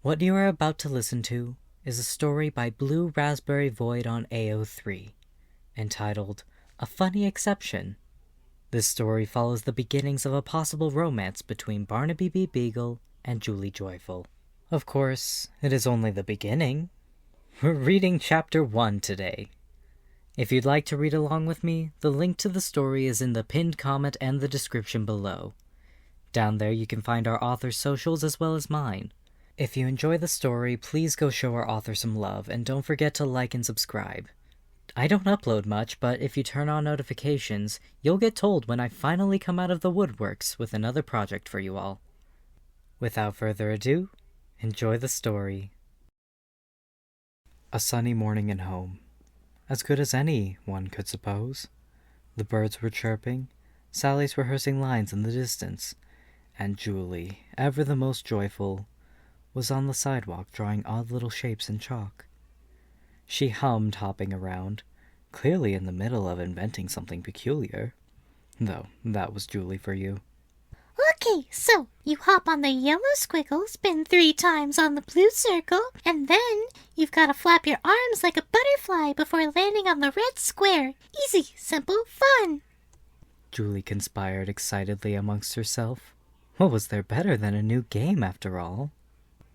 What you are about to listen to is a story by BlueRaspberryVoid on AO3, entitled A Funny Exception. This story follows the beginnings of a possible romance between Barnaby B. Beagle and Julie Joyful. Of course, it is only the beginning. We're reading Chapter 1 today. If you'd like to read along with me, the link to the story is in the pinned comment and the description below. Down there you can find our author's socials as well as mine. If you enjoy the story, please go show our author some love, and don't forget to like and subscribe. I don't upload much, but if you turn on notifications, you'll get told when I finally come out of the woodworks with another project for you all. Without further ado, enjoy the story. A sunny morning in home. As good as any, one could suppose. The birds were chirping, Sally's rehearsing lines in the distance, and Julie, ever the most joyful, was on the sidewalk drawing odd little shapes in chalk. She hummed, hopping around, clearly in the middle of inventing something peculiar. Though, that was Julie for you. Okay, so you hop on the yellow squiggle, spin 3 times on the blue circle, and then you've got to flap your arms like a butterfly before landing on the red square. Easy, simple, fun. Julie conspired excitedly amongst herself. What was there better than a new game, after all?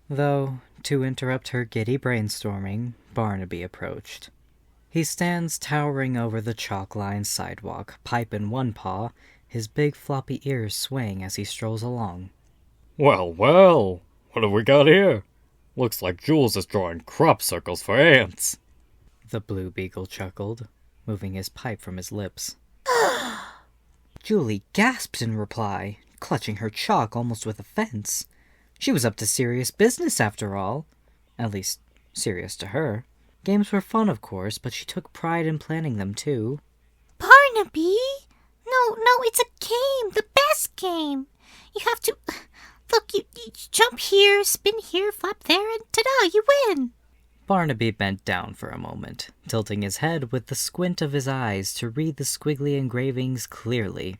Though, to interrupt her giddy brainstorming, Barnaby approached. He stands towering over the chalk-lined sidewalk, pipe in one paw, his big floppy ears swaying as he strolls along. Well, well, what have we got here? Looks like Jules is drawing crop circles for ants. The Blue Beagle chuckled, moving his pipe from his lips. Julie gasped in reply, clutching her chalk almost with offense. She was up to serious business after all. At least, serious to her. Games were fun, of course, but she took pride in planning them, too. Barnaby? No, it's a game, the best game. You have to... Look, you jump here, spin here, flap there, and ta-da, you win. Barnaby bent down for a moment, tilting his head with the squint of his eyes to read the squiggly engravings clearly.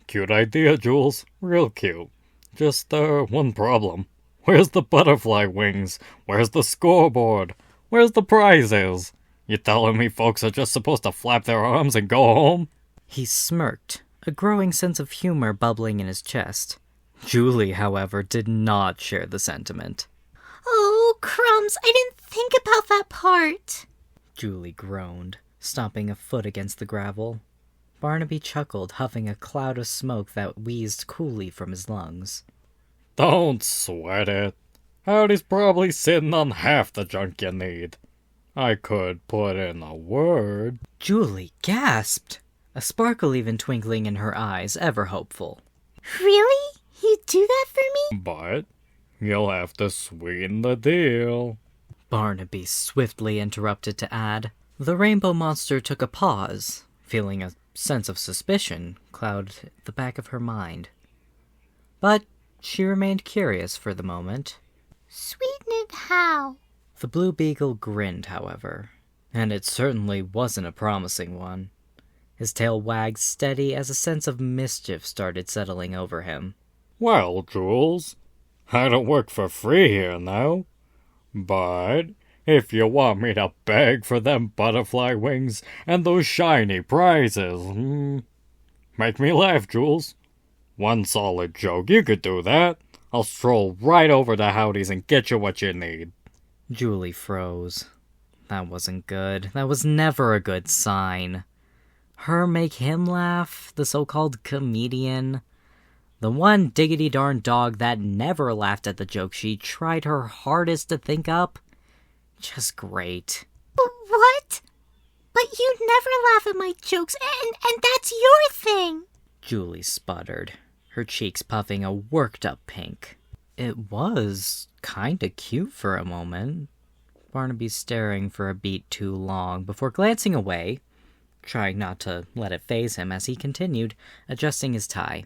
Cute idea, Jules. Real cute. Just, one problem. Where's the butterfly wings? Where's the scoreboard? Where's the prizes? You telling me folks are just supposed to flap their arms and go home? He smirked, a growing sense of humor bubbling in his chest. Julie, however, did not share the sentiment. Oh, crumbs, I didn't think about that part. Julie groaned, stomping a foot against the gravel. Barnaby chuckled, huffing a cloud of smoke that wheezed coolly from his lungs. Don't sweat it. Howdy's probably sitting on half the junk you need. I could put in a word. Julie gasped, a sparkle even twinkling in her eyes, ever hopeful. Really? You do that for me? But you'll have to sweeten the deal. Barnaby swiftly interrupted to add. The rainbow monster took a pause, feeling a sense of suspicion cloud the back of her mind. But she remained curious for the moment. Sweeten it how? The Blue Beagle grinned, however, and it certainly wasn't a promising one. His tail wagged steady as a sense of mischief started settling over him. Well, Jules, I don't work for free here now. But if you want me to beg for them butterfly wings and those shiny prizes, make me laugh, Jules. One solid joke, you could do that. I'll stroll right over to Howdy's and get you what you need. Julie froze. That wasn't good. That was never a good sign. Her make him laugh, the so-called comedian. The one diggity-darn dog that never laughed at the joke she tried her hardest to think up. Just great. But what? But you never laugh at my jokes, and that's your thing. Julie sputtered, her cheeks puffing a worked-up pink. It was kinda cute for a moment. Barnaby staring for a beat too long before glancing away, trying not to let it faze him as he continued, adjusting his tie.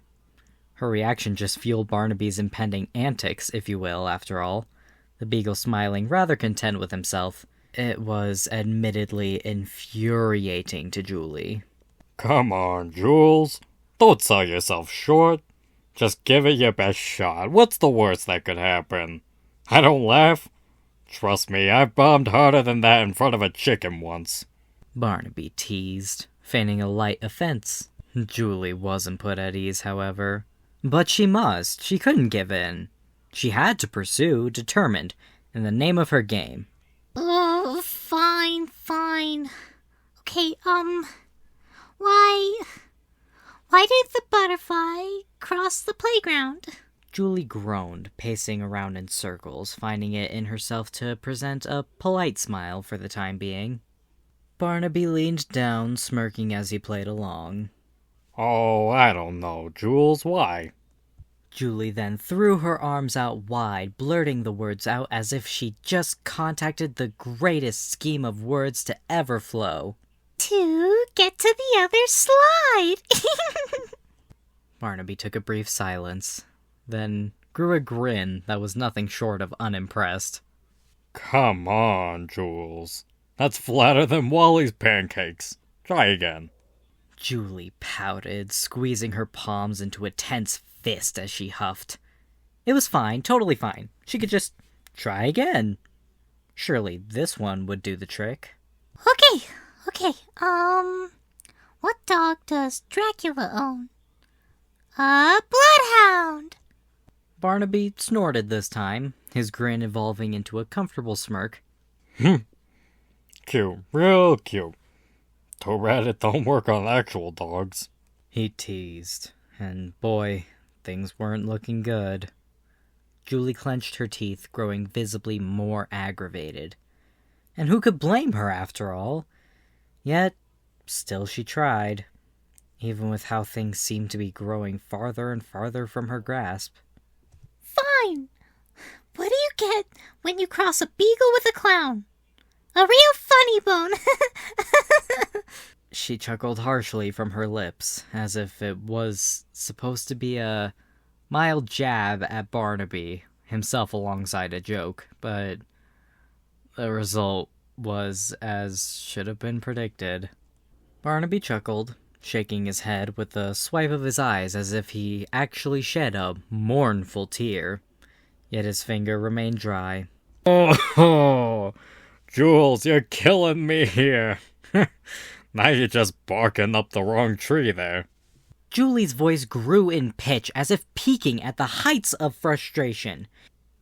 Her reaction just fueled Barnaby's impending antics, if you will, after all. The beagle smiling, rather content with himself. It was admittedly infuriating to Julie. Come on, Jules. Don't sell yourself short. Just give it your best shot. What's the worst that could happen? I don't laugh. Trust me, I've bombed harder than that in front of a chicken once. Barnaby teased, feigning a light offense. Julie wasn't put at ease, however. But she must. She couldn't give in. She had to pursue, determined, in the name of her game. Oh, fine. Okay, why did the butterfly cross the playground? Julie groaned, pacing around in circles, finding it in herself to present a polite smile for the time being. Barnaby leaned down, smirking as he played along. Oh, I don't know, Jules, why? Julie then threw her arms out wide, blurting the words out as if she just contacted the greatest scheme of words to ever flow. To get to the other slide! Barnaby took a brief silence, then grew a grin that was nothing short of unimpressed. Come on, Jules. That's flatter than Wally's pancakes. Try again. Julie pouted, squeezing her palms into a tense fist as she huffed. It was fine, totally fine. She could just try again. Surely this one would do the trick. Okay. What dog does Dracula own? A bloodhound! Barnaby snorted this time, his grin evolving into a comfortable smirk. Cute, real cute. Too bad it don't work on actual dogs. He teased, and boy, things weren't looking good. Julie clenched her teeth, growing visibly more aggravated. And who could blame her, after all? Yet, still she tried, even with how things seemed to be growing farther and farther from her grasp. Fine! What do you get when you cross a beagle with a clown? A real funny bone! She chuckled harshly from her lips, as if it was supposed to be a mild jab at Barnaby, himself alongside a joke, but the result was as should have been predicted. Barnaby chuckled, shaking his head with a swipe of his eyes as if he actually shed a mournful tear, yet his finger remained dry. Oh, Jules, you're killing me here. Now you're just barking up the wrong tree there. Julie's voice grew in pitch as if peaking at the heights of frustration.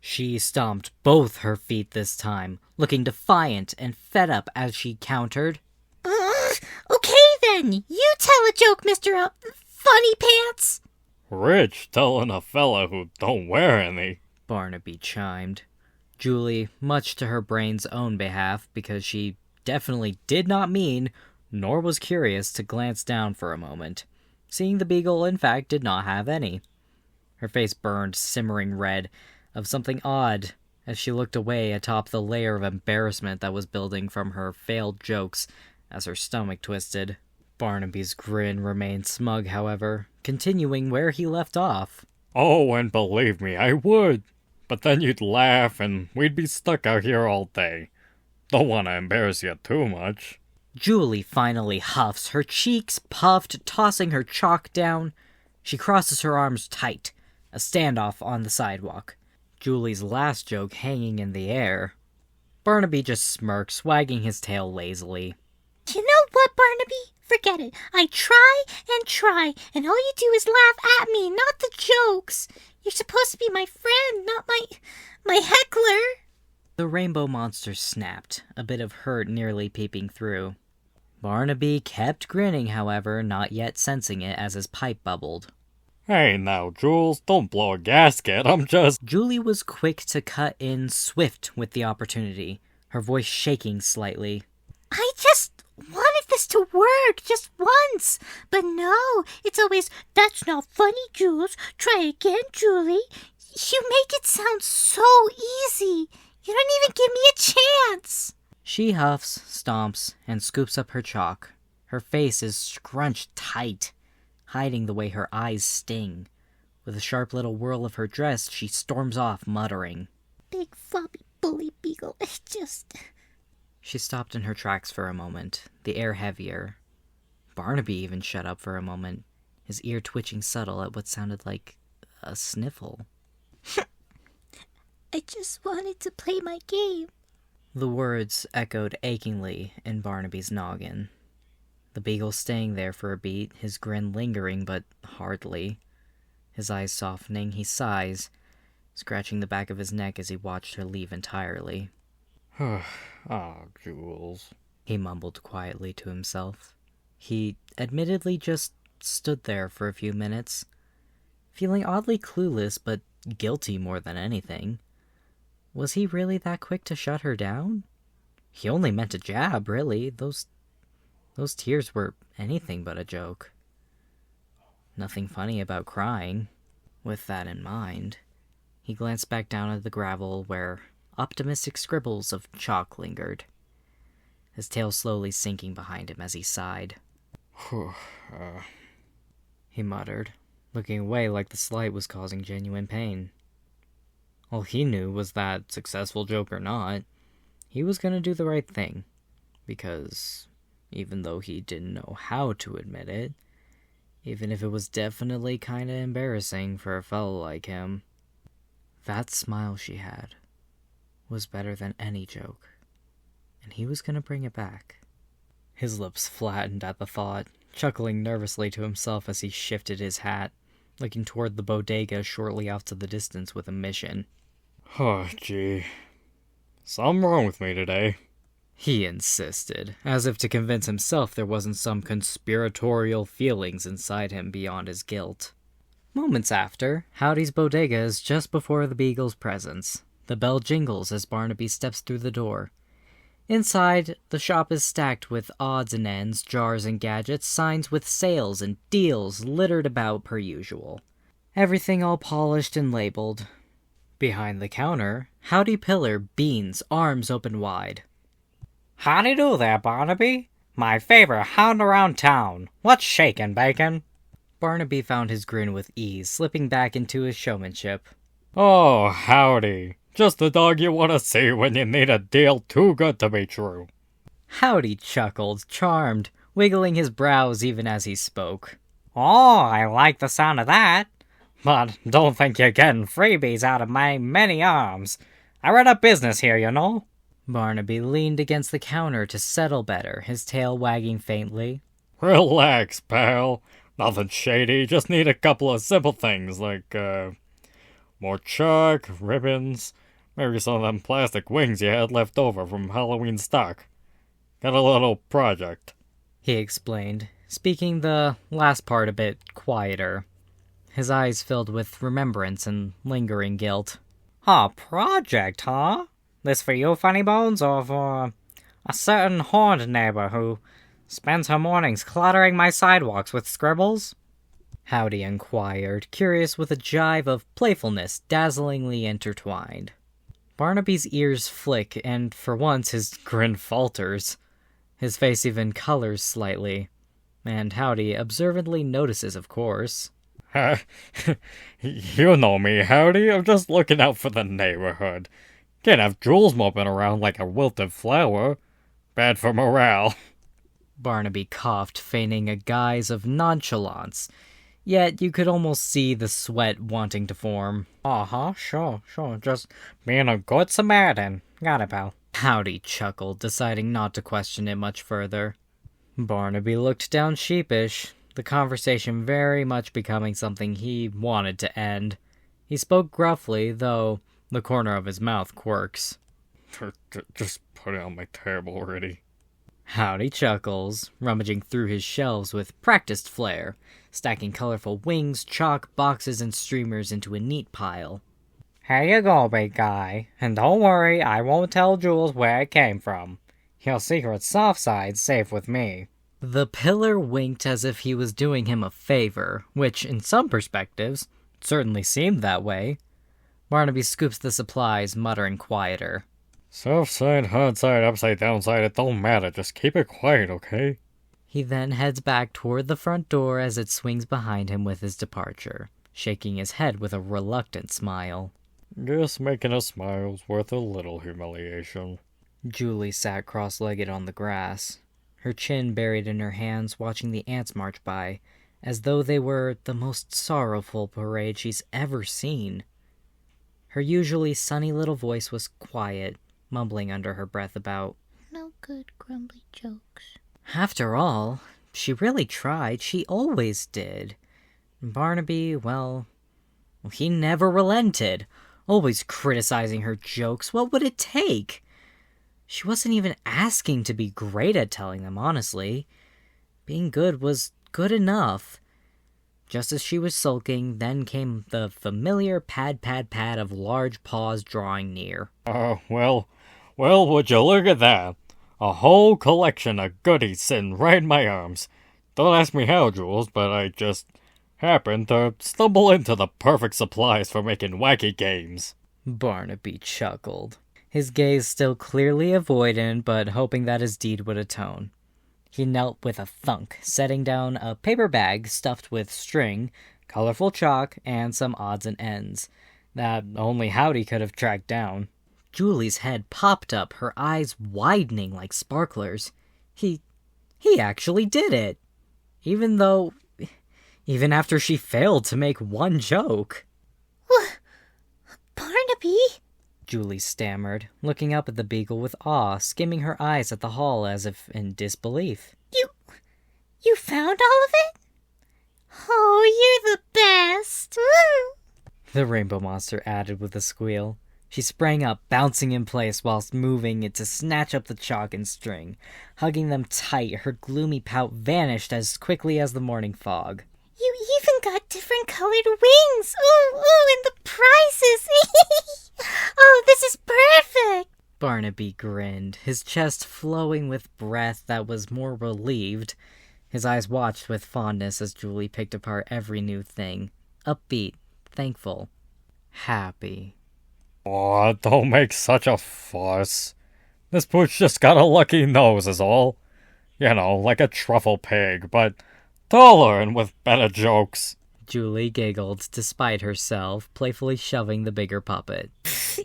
She stomped both her feet this time, looking defiant and fed up as she countered. Okay then, you tell a joke, Mr. Funny Pants! Rich telling a fella who don't wear any, Barnaby chimed. Julie, much to her brain's own behalf, because she definitely did not mean, nor was curious, to glance down for a moment, seeing the beagle in fact did not have any. Her face burned simmering red of something odd as she looked away atop the layer of embarrassment that was building from her failed jokes as her stomach twisted. Barnaby's grin remained smug, however, continuing where he left off. Oh, and believe me, I would. But then you'd laugh and we'd be stuck out here all day. Don't want to embarrass you too much. Julie finally huffs, her cheeks puffed, tossing her chalk down. She crosses her arms tight, a standoff on the sidewalk. Julie's last joke hanging in the air. Barnaby just smirks, wagging his tail lazily. You know what, Barnaby? Forget it. I try, and all you do is laugh at me, not the jokes. You're supposed to be my friend, not my heckler. The rainbow monster snapped, a bit of hurt nearly peeping through. Barnaby kept grinning, however, not yet sensing it as his pipe bubbled. Hey now, Jules, don't blow a gasket, I'm just... Julie was quick to cut in swift with the opportunity, her voice shaking slightly. I just wanted this to work just once. But no, it's always, that's not funny, Jules. Try again, Julie. You make it sound so easy. You don't even give me a chance. She huffs, stomps, and scoops up her chalk. Her face is scrunched tight, hiding the way her eyes sting. With a sharp little whirl of her dress, she storms off, muttering. Big floppy bully beagle, it just... She stopped in her tracks for a moment, the air heavier. Barnaby even shut up for a moment, his ear twitching subtle at what sounded like a sniffle. I just wanted to play my game. The words echoed achingly in Barnaby's noggin. The beagle staying there for a beat, his grin lingering but hardly. His eyes softening, he sighs, scratching the back of his neck as he watched her leave entirely. Ah, Jules, he mumbled quietly to himself. He admittedly just stood there for a few minutes, feeling oddly clueless but guilty more than anything. Was he really that quick to shut her down? He only meant a jab, really. Those tears were anything but a joke. Nothing funny about crying. With that in mind, he glanced back down at the gravel where optimistic scribbles of chalk lingered, his tail slowly sinking behind him as he sighed. He muttered, looking away like the slight was causing genuine pain. All he knew was that, successful joke or not, he was going to do the right thing, because even though he didn't know how to admit it, even if it was definitely kinda embarrassing for a fellow like him, that smile she had was better than any joke, and he was gonna bring it back. His lips flattened at the thought, chuckling nervously to himself as he shifted his hat, looking toward the bodega shortly off to the distance with a mission. Oh, gee. Something wrong with me today, he insisted, as if to convince himself there wasn't some conspiratorial feelings inside him beyond his guilt. Moments after, Howdy's bodega is just before the beagle's presence. The bell jingles as Barnaby steps through the door. Inside, the shop is stacked with odds and ends, jars and gadgets, signs with sales and deals littered about per usual. Everything all polished and labeled. Behind the counter, Howdy Pillar beams, arms open wide. Howdy do there, Barnaby? My favorite hound around town. What's shakin', bacon? Barnaby found his grin with ease, slipping back into his showmanship. Oh, howdy. Just the dog you want to see when you need a deal too good to be true. Howdy chuckled, charmed, wiggling his brows even as he spoke. Oh, I like the sound of that. But don't think you're getting freebies out of my many arms. I run a business here, you know. Barnaby leaned against the counter to settle better, his tail wagging faintly. Relax, pal. Nothing shady, just need a couple of simple things like, more chalk, ribbons, maybe some of them plastic wings you had left over from Halloween stock. Got a little project, he explained, speaking the last part a bit quieter. His eyes filled with remembrance and lingering guilt. A project, huh? This for you, Funny Bones, or for a certain horned neighbor who spends her mornings cluttering my sidewalks with scribbles? Howdy inquired, curious with a jive of playfulness dazzlingly intertwined. Barnaby's ears flick, and for once his grin falters. His face even colors slightly, and Howdy observantly notices, of course. You know me, Howdy. I'm just looking out for the neighborhood. Can't have Jules moping around like a wilted flower. Bad for morale. Barnaby coughed, feigning a guise of nonchalance, yet you could almost see the sweat wanting to form. Sure. Just being a good Samaritan. Got it, pal. Howdy chuckled, deciding not to question it much further. Barnaby looked down sheepish, the conversation very much becoming something he wanted to end. He spoke gruffly, though the corner of his mouth quirks. Just put it on my tab already. Howdy chuckles, rummaging through his shelves with practiced flair, stacking colorful wings, chalk, boxes, and streamers into a neat pile. Here you go, big guy. And don't worry, I won't tell Jules where it came from. Your secret soft side's safe with me. The pillar winked as if he was doing him a favor, which, in some perspectives, certainly seemed that way. Barnaby scoops the supplies, muttering quieter. Soft side, hard side, upside, downside, it don't matter. Just keep it quiet, okay? He then heads back toward the front door as it swings behind him with his departure, shaking his head with a reluctant smile. Guess making a smile's worth a little humiliation. Julie sat cross-legged on the grass, her chin buried in her hands, watching the ants march by, as though they were the most sorrowful parade she's ever seen. Her usually sunny little voice was quiet, mumbling under her breath about, "No good grumbly jokes." After all, she really tried. She always did. Barnaby, well, he never relented, always criticizing her jokes. What would it take? She wasn't even asking to be great at telling them, honestly. Being good was good enough. Just as she was sulking, then came the familiar pad of large paws drawing near. Well, would you look at that? A whole collection of goodies sitting right in my arms. Don't ask me how, Jules, but I just happened to stumble into the perfect supplies for making wacky games. Barnaby chuckled, his gaze still clearly avoidant, but hoping that his deed would atone. He knelt with a thunk, setting down a paper bag stuffed with string, colorful chalk, and some odds and ends that only Howdy could have tracked down. Julie's head popped up, her eyes widening like sparklers. He actually did it! Even after she failed to make one joke. Barnaby? Julie stammered, looking up at the beagle with awe, skimming her eyes at the haul as if in disbelief. You found all of it? Oh, you're the best! The rainbow monster added with a squeal. She sprang up, bouncing in place whilst moving it to snatch up the chalk and string. Hugging them tight, her gloomy pout vanished as quickly as the morning fog. You even got different colored wings! Ooh, and the prizes! Oh, this is perfect! Barnaby grinned, his chest flowing with breath that was more relieved. His eyes watched with fondness as Julie picked apart every new thing. Upbeat, thankful, happy. Aw, don't make such a fuss. This pooch just got a lucky nose is all. You know, like a truffle pig, but taller and with better jokes. Julie giggled despite herself, playfully shoving the bigger puppet.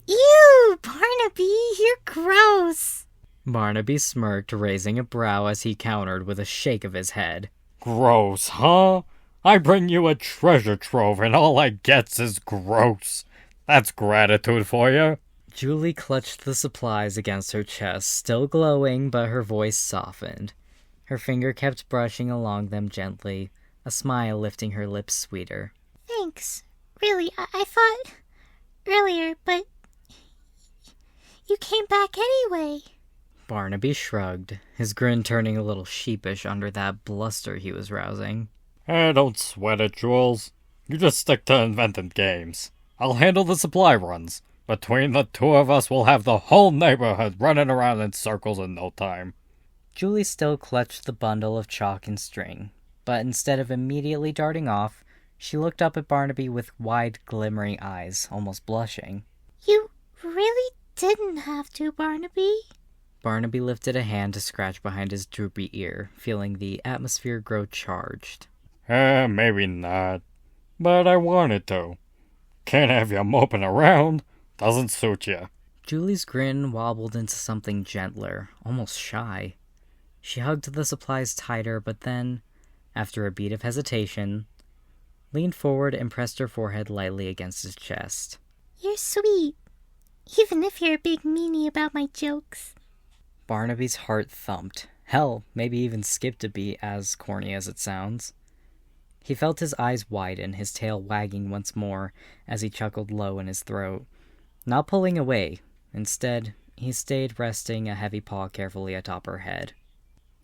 Ew, Barnaby, you're gross. Barnaby smirked, raising a brow as he countered with a shake of his head. Gross, huh? I bring you a treasure trove and all I gets is gross. That's gratitude for you. Julie clutched the supplies against her chest, still glowing, but her voice softened. Her finger kept brushing along them gently, a smile lifting her lips sweeter. Thanks. Really, I thought earlier, but you came back anyway. Barnaby shrugged, his grin turning a little sheepish under that bluster he was rousing. Don't sweat it, Jules. You just stick to inventing games. I'll handle the supply runs. Between the two of us, we'll have the whole neighborhood running around in circles in no time. Julie still clutched the bundle of chalk and string, but instead of immediately darting off, she looked up at Barnaby with wide, glimmering eyes, almost blushing. You really didn't have to, Barnaby. Barnaby lifted a hand to scratch behind his droopy ear, feeling the atmosphere grow charged. Maybe not. But I wanted to. Can't have you moping around. Doesn't suit you. Julie's grin wobbled into something gentler, almost shy. She hugged the supplies tighter, but then, after a beat of hesitation, leaned forward and pressed her forehead lightly against his chest. You're sweet, even if you're a big meanie about my jokes. Barnaby's heart thumped. Hell, maybe even skipped a beat, as corny as it sounds. He felt his eyes widen, his tail wagging once more as he chuckled low in his throat, not pulling away. Instead, he stayed resting a heavy paw carefully atop her head.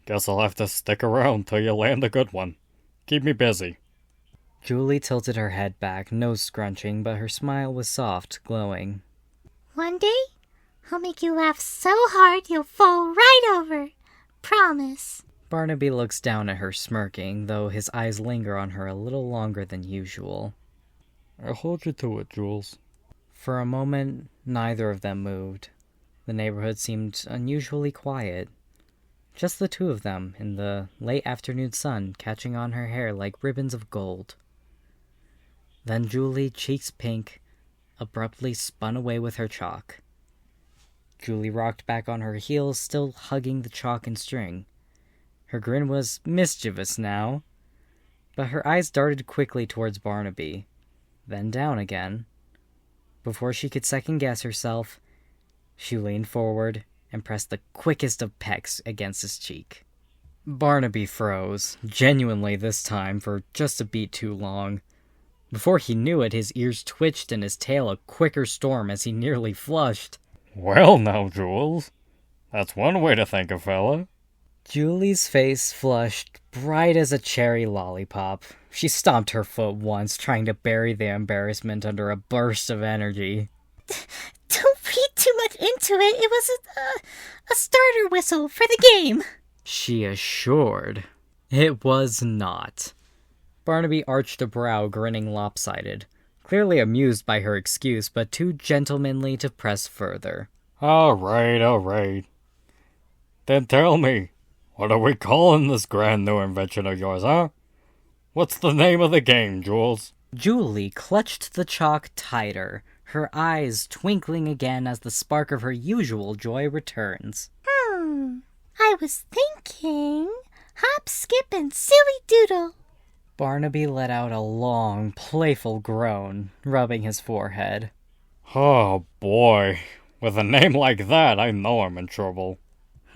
Guess I'll have to stick around till you land a good one. Keep me busy. Julie tilted her head back, nose scrunching, but her smile was soft, glowing. One day, I'll make you laugh so hard you'll fall right over. Promise. Barnaby looks down at her, smirking, though his eyes linger on her a little longer than usual. I'll hold you to it, Jules. For a moment, neither of them moved. The neighborhood seemed unusually quiet. Just the two of them, in the late afternoon sun, catching on her hair like ribbons of gold. Then Julie, cheeks pink, abruptly spun away with her chalk. Julie rocked back on her heels, still hugging the chalk and string. Her grin was mischievous now, but her eyes darted quickly towards Barnaby, then down again. Before she could second-guess herself, she leaned forward and pressed the quickest of pecks against his cheek. Barnaby froze, genuinely this time, for just a beat too long. Before he knew it, his ears twitched and his tail a quicker storm as he nearly flushed. Well now, Jules, that's one way to thank a fella. Julie's face flushed bright as a cherry lollipop. She stomped her foot once, trying to bury the embarrassment under a burst of energy. Don't read too much into it. It was a starter whistle for the game. She assured. It was not. Barnaby arched a brow, grinning lopsided, clearly amused by her excuse, but too gentlemanly to press further. All right. Then tell me, what are we calling this grand new invention of yours, huh? What's the name of the game, Jules? Julie clutched the chalk tighter, her eyes twinkling again as the spark of her usual joy returns. I was thinking hop, skip, and silly doodle. Barnaby let out a long, playful groan, rubbing his forehead. Oh boy, with a name like that, I know I'm in trouble.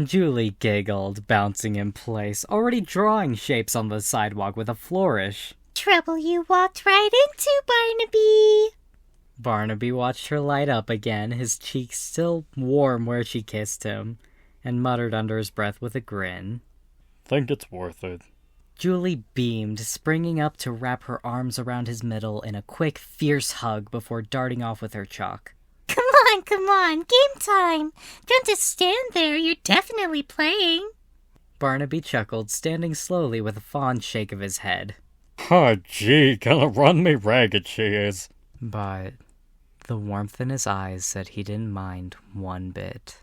Julie giggled, bouncing in place, already drawing shapes on the sidewalk with a flourish. Trouble you walked right into, Barnaby. Barnaby watched her light up again, his cheeks still warm where she kissed him, and muttered under his breath with a grin. Think it's worth it. Julie beamed, springing up to wrap her arms around his middle in a quick, fierce hug before darting off with her chalk. Come on, game time. Don't just stand there, you're definitely playing. Barnaby chuckled, standing slowly with a fond shake of his head. Oh gee, gonna run me ragged she is. But the warmth in his eyes said he didn't mind one bit.